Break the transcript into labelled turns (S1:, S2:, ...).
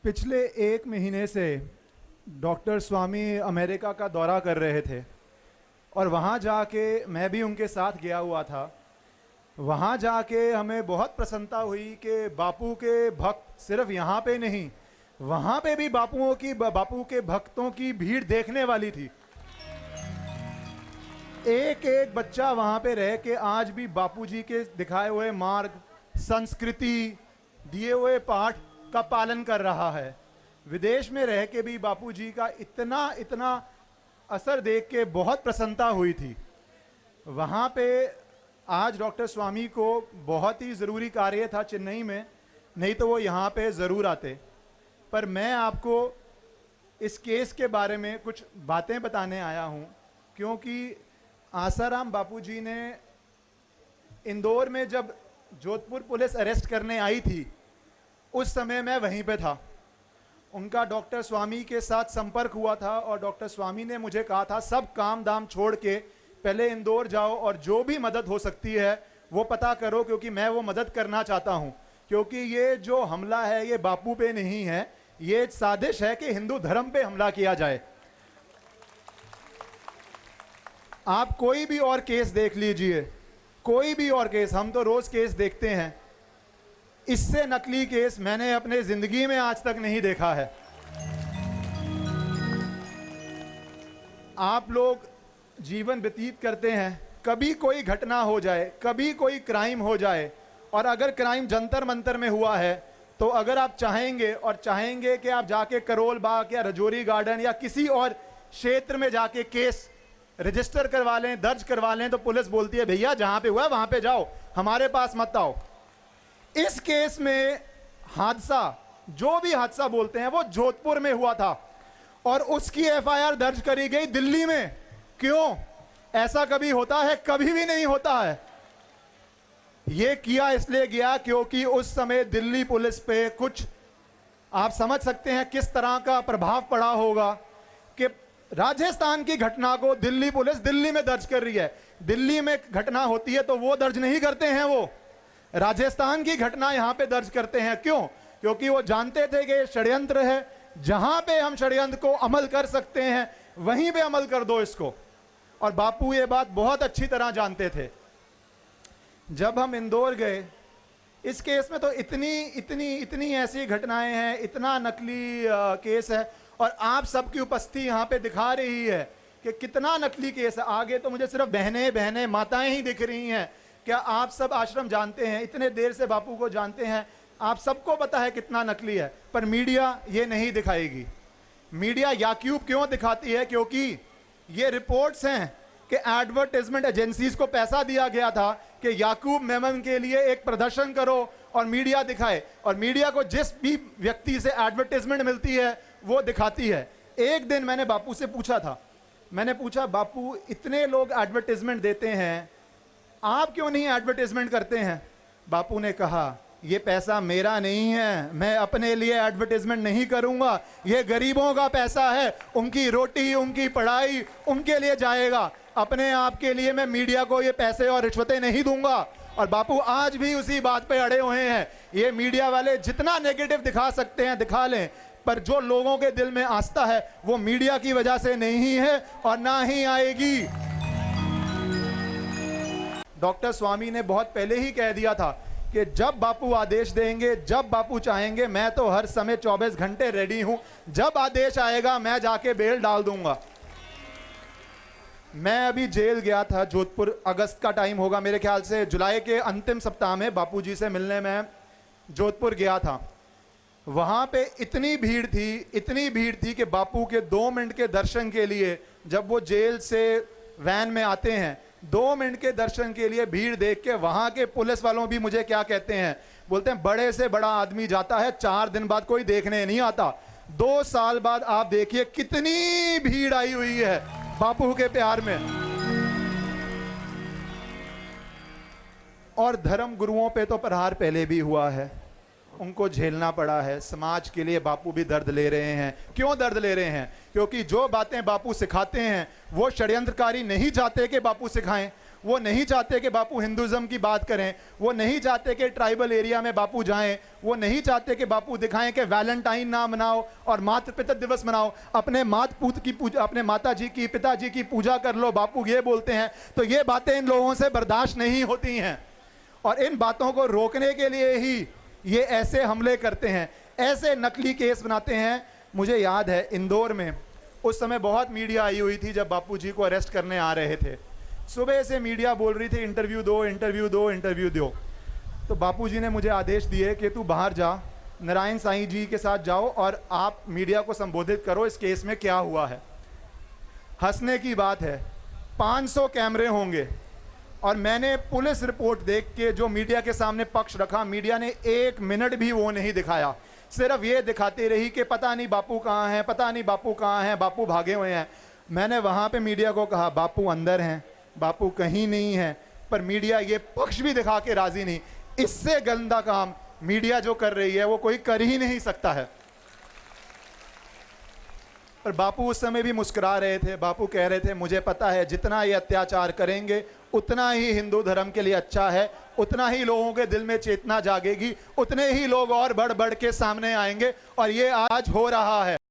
S1: पिछले 1 महीने से डॉक्टर स्वामी अमेरिका का दौरा कर रहे थे और वहाँ जाके मैं भी उनके साथ गया हुआ था। वहाँ जाके हमें बहुत प्रसन्नता हुई कि बापू के भक्त सिर्फ यहाँ पे नहीं, वहाँ पे भी बापू के भक्तों की भीड़ देखने वाली थी। एक एक बच्चा वहाँ पे रह के आज भी बापू जी के दिखाए हुए मार्ग, संस्कृति, दिए हुए पाठ का पालन कर रहा है। विदेश में रह के भी बापू जी का इतना इतना असर देख के बहुत प्रसन्नता हुई थी। वहाँ पे आज डॉक्टर स्वामी को बहुत ही ज़रूरी कार्य था चेन्नई में, नहीं तो वो यहाँ पे ज़रूर आते। पर मैं आपको इस केस के बारे में कुछ बातें बताने आया हूँ, क्योंकि आसाराम बापू जी ने इंदौर में जब जोधपुर पुलिस अरेस्ट करने आई थी, उस समय मैं वहीं पे था। उनका डॉक्टर स्वामी के साथ संपर्क हुआ था और डॉक्टर स्वामी ने मुझे कहा था सब काम दाम छोड़ के पहले इंदौर जाओ और जो भी मदद हो सकती है वो पता करो, क्योंकि मैं वो मदद करना चाहता हूँ। क्योंकि ये जो हमला है ये बापू पे नहीं है, ये साजिश है कि हिंदू धर्म पे हमला किया जाए। आप कोई भी और केस देख लीजिए, कोई भी और केस, हम तो रोज केस देखते हैं, इससे नकली केस मैंने अपने जिंदगी में आज तक नहीं देखा है। आप लोग जीवन व्यतीत करते हैं, कभी कोई घटना हो जाए, कभी कोई क्राइम हो जाए, और अगर क्राइम जंतर मंतर में हुआ है तो अगर आप चाहेंगे कि आप जाके करोल बाग या रजौरी गार्डन या किसी और क्षेत्र में जाके केस रजिस्टर करवा लें, दर्ज करवा लें, तो पुलिस बोलती है भैया जहां पे हुआ वहां पे जाओ, हमारे पास मत आओ। इस केस में हादसा, जो भी हादसा बोलते हैं, वो जोधपुर में हुआ था और उसकी एफआईआर दर्ज करी गई दिल्ली में। क्यों? ऐसा कभी होता है? कभी भी नहीं होता है। यह किया इसलिए गया क्योंकि उस समय दिल्ली पुलिस पे कुछ, आप समझ सकते हैं किस तरह का प्रभाव पड़ा होगा कि राजस्थान की घटना को दिल्ली पुलिस दिल्ली में दर्ज कर रही है। दिल्ली में घटना होती है तो वो दर्ज नहीं करते हैं, वो राजस्थान की घटना यहां पे दर्ज करते हैं। क्यों? क्योंकि वो जानते थे कि ये षड्यंत्र है, जहां पे हम षड्यंत्र को अमल कर सकते हैं वहीं पे अमल कर दो इसको। और बापू ये बात बहुत अच्छी तरह जानते थे। जब हम इंदौर गए, इस केस में तो इतनी ऐसी घटनाएं हैं, इतना नकली केस है, और आप सबकी उपस्थिति यहाँ पे दिखा रही है कि कितना नकली केस है। आगे तो मुझे सिर्फ बहनें माताएं ही दिख रही हैं। क्या आप सब आश्रम जानते हैं, इतने देर से बापू को जानते हैं, आप सबको पता है कितना नकली है, पर मीडिया ये नहीं दिखाएगी। मीडिया याक्यूब क्यों दिखाती है? क्योंकि ये रिपोर्ट्स हैं कि एडवर्टाइजमेंट एजेंसीज को पैसा दिया गया था कि याकूब मेमन के लिए एक प्रदर्शन करो और मीडिया दिखाए, और मीडिया को जिस भी व्यक्ति से एडवर्टाइजमेंट मिलती है वो दिखाती है। एक दिन मैंने बापू से पूछा था, मैंने पूछा बापू इतने लोग एडवर्टाइजमेंट देते हैं, आप क्यों नहीं एडवर्टाइजमेंट करते हैं? बापू ने कहा ये पैसा मेरा नहीं है, मैं अपने लिए एडवर्टाइजमेंट नहीं करूंगा, ये गरीबों का पैसा है, उनकी रोटी, उनकी पढ़ाई, उनके लिए जाएगा। अपने आप के लिए मैं मीडिया को ये पैसे और रिश्वतें नहीं दूंगा। और बापू आज भी उसी बात पे अड़े हुए हैं। ये मीडिया वाले जितना नेगेटिव दिखा सकते हैं दिखा लें, पर जो लोगों के दिल में आस्था है वो मीडिया की वजह से नहीं है और ना ही आएगी। डॉक्टर स्वामी ने बहुत पहले ही कह दिया था कि जब बापू आदेश देंगे, जब बापू चाहेंगे, मैं तो हर समय 24 घंटे रेडी हूं, जब आदेश आएगा मैं जाके बेल डाल दूंगा। मैं अभी जेल गया था जोधपुर, अगस्त का टाइम होगा मेरे ख्याल से, जुलाई के अंतिम सप्ताह में बापूजी से मिलने में जोधपुर गया था। वहां पे इतनी भीड़ थी कि बापू के 2 मिनट के दर्शन के लिए, जब वो जेल से वैन में आते हैं, 2 मिनट के दर्शन के लिए भीड़ देख के वहां के पुलिस वालों भी मुझे क्या कहते हैं, बोलते हैं बड़े से बड़ा आदमी जाता है, 4 दिन बाद कोई देखने नहीं आता। 2 साल बाद आप देखिए कितनी भीड़ आई हुई है बापू के प्यार में। और धर्म गुरुओं पे तो प्रहार पहले भी हुआ है, उनको झेलना पड़ा है। समाज के लिए बापू भी दर्द ले रहे हैं। क्यों दर्द ले रहे हैं? क्योंकि जो बातें बापू सिखाते हैं वो षड्यंत्रकारी नहीं चाहते कि बापू सिखाएं, वो नहीं चाहते कि बापू हिंदुज्म की बात करें, वो नहीं चाहते कि ट्राइबल एरिया में बापू जाएं, वो नहीं चाहते कि बापू दिखाएं कि वैलेंटाइन ना मनाओ और मातृ पिता दिवस मनाओ, अपने मात पूत की पूजा, अपने माता जी की पिताजी की पूजा कर लो, बापू ये बोलते हैं। तो ये बातें इन लोगों से बर्दाश्त नहीं होती हैं और इन बातों को रोकने के लिए ही ये ऐसे हमले करते हैं, ऐसे नकली केस बनाते हैं। मुझे याद है इंदौर में उस समय बहुत मीडिया आई हुई थी जब बापू जी को अरेस्ट करने आ रहे थे। सुबह से मीडिया बोल रही थी इंटरव्यू दो, इंटरव्यू दो, इंटरव्यू दो। तो बापू जी ने मुझे आदेश दिए कि तू बाहर जा, नारायण साईं जी के साथ जाओ और आप मीडिया को संबोधित करो, इस केस में क्या हुआ है। हंसने की बात है, 500 कैमरे होंगे और मैंने पुलिस रिपोर्ट देख के जो मीडिया के सामने पक्ष रखा, मीडिया ने 1 मिनट भी वो नहीं दिखाया, सिर्फ ये दिखाती रही कि पता नहीं बापू कहाँ हैं, पता नहीं बापू कहाँ हैं, बापू भागे हुए हैं। मैंने वहाँ पे मीडिया को कहा बापू अंदर हैं, बापू कहीं नहीं है, पर मीडिया ये पक्ष भी दिखा के राजी नहीं। इससे गंदा काम मीडिया जो कर रही है वो कोई कर ही नहीं सकता है। पर बापू उस समय भी मुस्कुरा रहे थे, बापू कह रहे थे मुझे पता है जितना ये अत्याचार करेंगे उतना ही हिंदू धर्म के लिए अच्छा है, उतना ही लोगों के दिल में चेतना जागेगी, उतने ही लोग और बढ़ बढ़ के सामने आएंगे और ये आज हो रहा है।